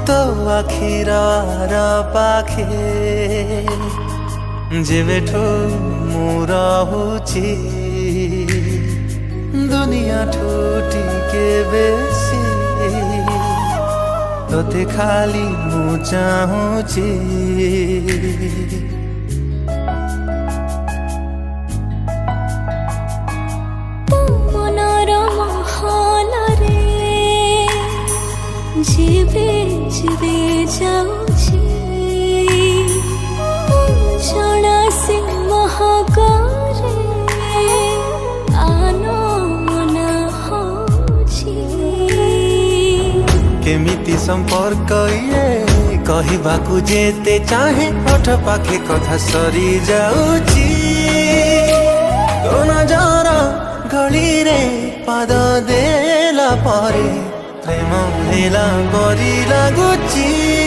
तो आखिर पाखे जेबेठो मु रहुची दुनिया ठुटी के बेसी तोते खाली मु चाहूची जीवे जीवे जाऊची जड़ा से महाकारे आनो मना होची केमिति संपर्क ये कहबाकू जेते चाहे ओठ पाखे कथा सरी जाऊची तो नजर गली रे पाद देला परे प्रेम हेला परी लागुची।